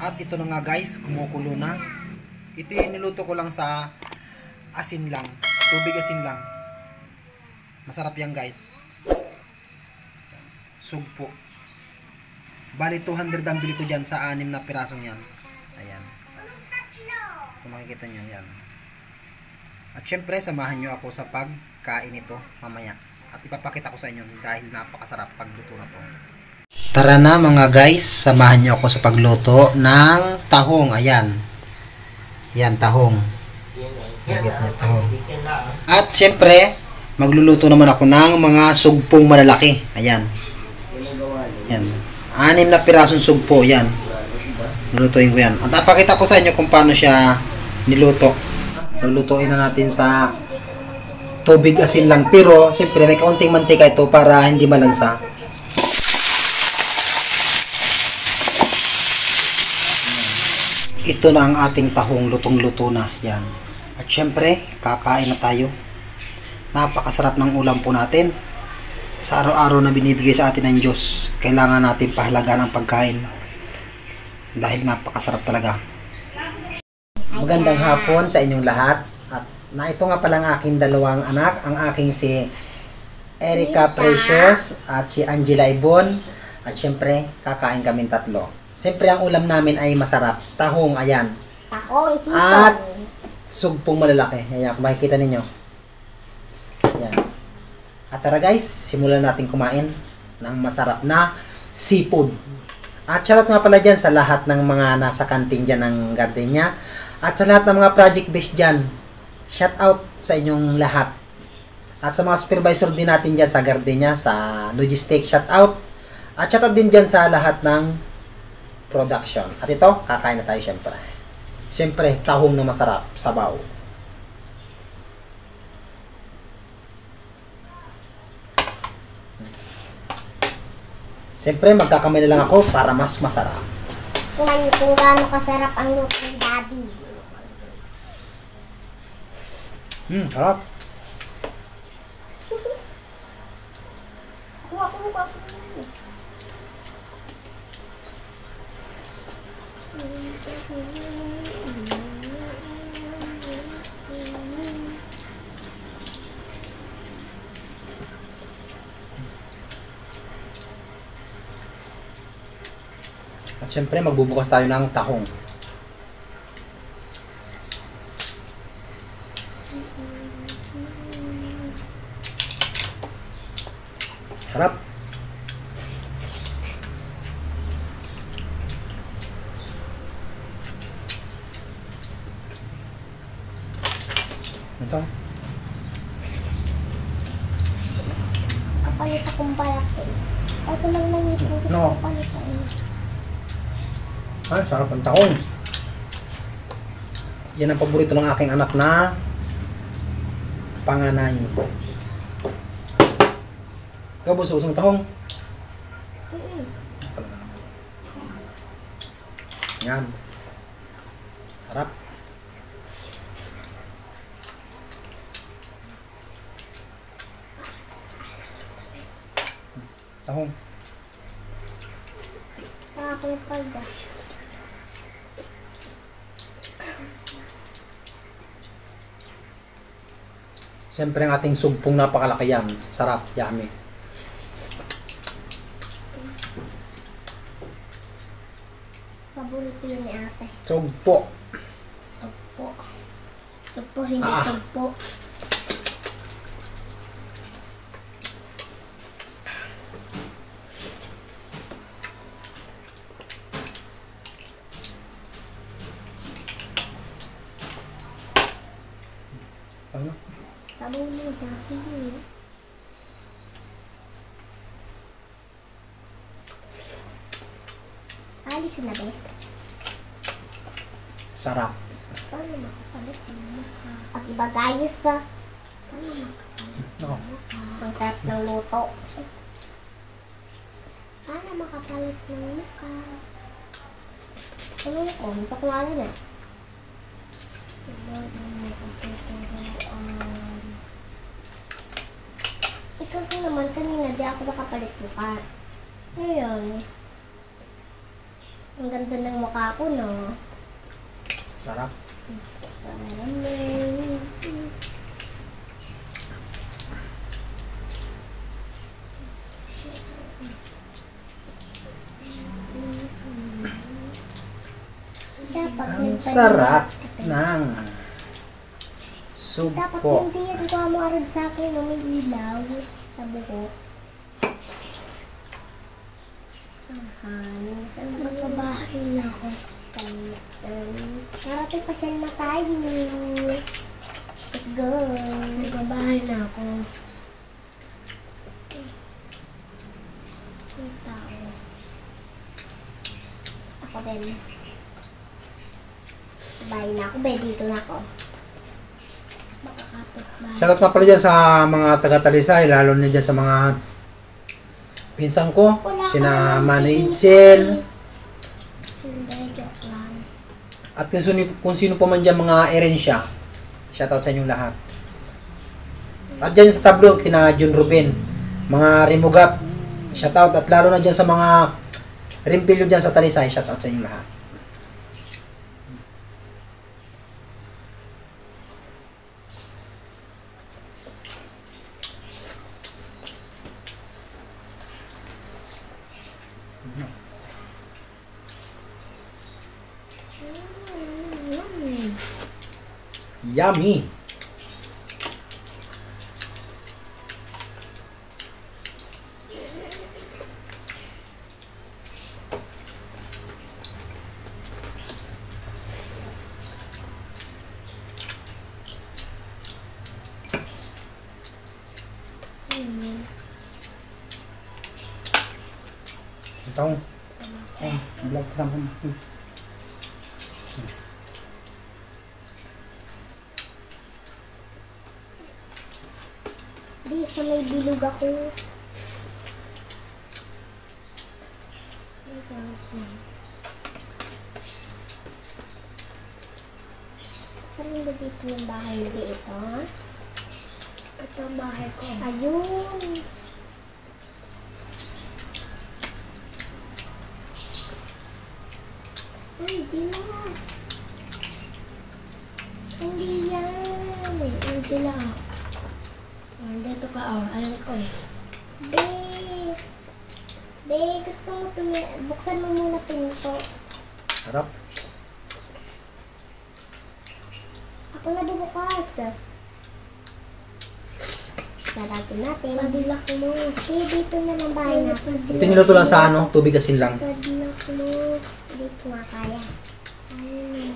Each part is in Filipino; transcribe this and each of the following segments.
At ito na nga guys, kumukulo na. Ito yung niluto ko lang sa asin lang. Tubig asin lang. Masarap yan guys. Sugpo. Bali 200 ang bili ko dyan sa 6 na pirasong yan. Ayan. Kung makikita nyo yan. At syempre samahan nyo ako sa pagkain ito mamaya. At ipapakita ko sa inyo dahil napakasarap pagluto na to. Tara na mga guys, samahan nyo ako sa pagluto ng tahong. Ayan. Yan, tahong. Higit niya tahong. At syempre, magluluto naman ako ng mga sugpong malalaki. Ayan. Yan. 6 na pirasong sugpo. Yan. Lulutuin ko yan. At napakita ko sa inyo kung paano siya niluto. Lulutuin na natin sa tubig asin lang. Pero, syempre, may kaunting mantika ito para hindi malansa. Ito na ang ating tahong, lutong-luto na. Yan. At syempre, kakain na tayo. Napakasarap ng ulam po natin. Sa araw-araw na binibigay sa atin ng Diyos, kailangan natin pahalagaan ang pagkain. Dahil napakasarap talaga. Magandang hapon sa inyong lahat. At na ito nga pala ang aking dalawang anak. Ang aking si Erica Precious at si Angela Ibon. At syempre, kakain kaming tatlo. Siyempre, ang ulam namin ay masarap. Tahong, ayan. Tahong, sitong. At sugpong malalaki. Ayan, kung makikita ninyo. Ayan. At tara guys, simulan natin kumain ng masarap na seafood. At shoutout nga pala dyan sa lahat ng mga nasa kantin dyan ng Gardenia. At sa lahat ng mga project based dyan, shoutout sa inyong lahat. At sa mga supervisor din natin dyan sa Gardenia, sa logistics, shoutout. At shoutout din dyan sa lahat ng production. At ito, kakain na tayo syempre. Syempre, tahong na masarap, sabaw. Syempre, magkakamay na lang ako para mas masarap. Kung gaano kasarap ang luto ni Daddy. Sarap. Kuha. At syempre, magbubukas tayo ng tahong. Harap. Ito. Kapalit akong palaki. Kaso lang ito gusto No. ko palitan. Ay, sarap ang tahong. Yan ang paborito ng aking anak na panganay. Ikaw, gusto mo tahong? Yan. Harap. Tahong. Nakakulit palda. Siyempre ang ating sugpong napakalaki yan. Sarap, yummy. Paborito yun ni ate. Sugpo. Tugpo. Tugpo, hindi tugpo. Ano? Sabaw mo sa akin yun. Alisin na ba? Sarap. Paano makapalit ng mukha? At iba guys paano makapalit ng mukha? Ang sarap ng luto. Paano makapalit ng mukha? Ano ko? Ito ko nga na. Ikaw ko naman kanina di ako nakapalit mukha. Ngayon, Ang ganda ng mukha ko, no? Sarap. Dapat Ang sarap ng Dapat sugpo. hindi yan ko mo arag sa akin na may ilaw sa buhok. Magbabahay na ako. Narating pa siya na tayo. Let's go. Nagbabahay na ako. Ang tao. Ako din. Bahay na ako. Dito na ako. Makakapit-bahay. Shoutout na pala dyan sa mga taga-Talisay, lalo na dyan sa mga pinsang ko, sina Mano Itzel, Hindi, joke lang. at kung sino pa man dyan mga erensya. Shoutout sa inyong lahat. At dyan sa tablo, kina Jun Ruben, mga Rimugat, shoutout. At lalo na dyan sa mga Rimpilyo dyan sa Talisay, shoutout sa inyong lahat. Yummy! Ito. Vlog ka naman. Di, sa may bilog ako. Saan ba dito yung bahay na dito? Ito ang bahay ko. Ayun! Ay, di na. Hindi yan. Angela. Dito ka, alam ko. Be! Be, gusto mo buksan mo muna pinto. Sarap. Ako na bubukas. Sarapin natin. Padilak mo. Okay, dito na lang bahay natin. Ito niluto lang sa ano, tubig asin lang. Padilak mo. Dito nga kaya. Ayun.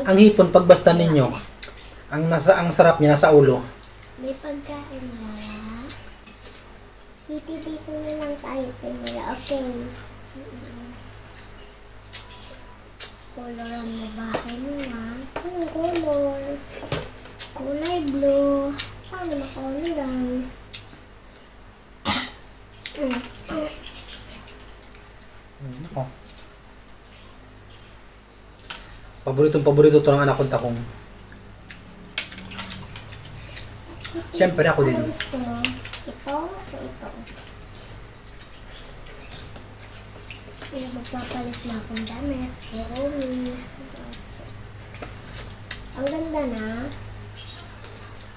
Ang hipon, pagbasta ninyo, ang sarap niya nasa ulo. May pagkain na. Dito na lang tayo. Okay. Color ang bahay mo ha. Anong color? Kulay blue. Paano makulay lang? Oh. Paborito to ng anak kong takong. Siyempre ako din. Ano gusto mo? Ito o ito? Kaya magpapalit na akong damit. Rumi. Ang ganda na.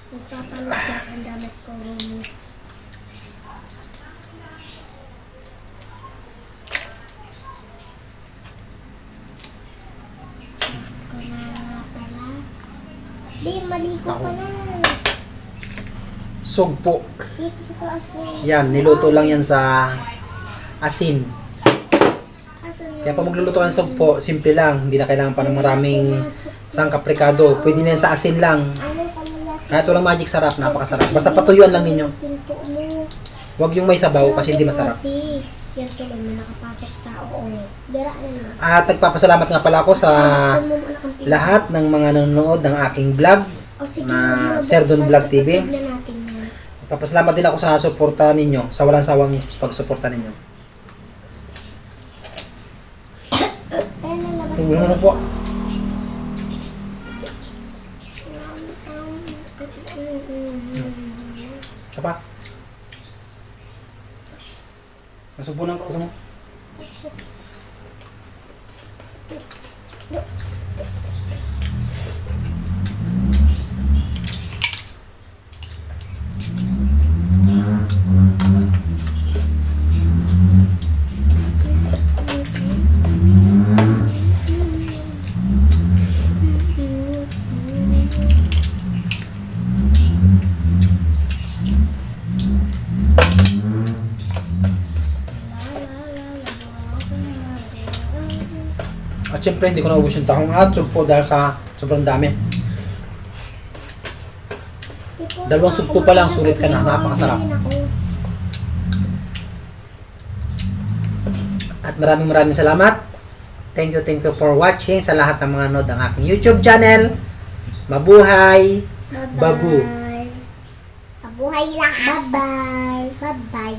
Magpapalit na akong damit ko, Rumi. Gusto na nga pala. Di, maligo ka na. Sugpo. Dito sa taas na. Yan, niluto lang yan sa asin. Asan Kaya pag magluluto ka ng sugpo, simple lang. Hindi na kailangan pa ng maraming sangkaprikado. Pwede na yan sa asin lang. Anong pamulasin? Kahit walang magic, sarap. Napakasarap. Basta patuyuan lang ninyo. Pinto mo. Huwag yung may sabaw kasi hindi masarap. Kasi, yan tuloy may nakapasok tao. Dira na na. At nagpapasalamat nga pala ako sa Saan mo anak ang pinto? lahat ng mga nanonood ng aking vlog. O sige, na mabuksan, Sir Don Vlog TV. tignan natin yan. Nagpapasalamat din ako sa suporta ninyo. Sa walang sawang pagsuporta ninyo. Ayan lang labas. Tingnan mo na po. Apa? Nasubunan ko sa mo. At syempre, hindi ko naubos yung tahong at sugpo dahil sa sobrang dami. Dalawang sugpo pa lang, sulit ka na. Napakasarap. At maraming salamat. Thank you for watching sa lahat ng mga nod ng aking YouTube channel. Mabuhay! Babu! Mabuhay lang! Bye-bye! Bye-bye!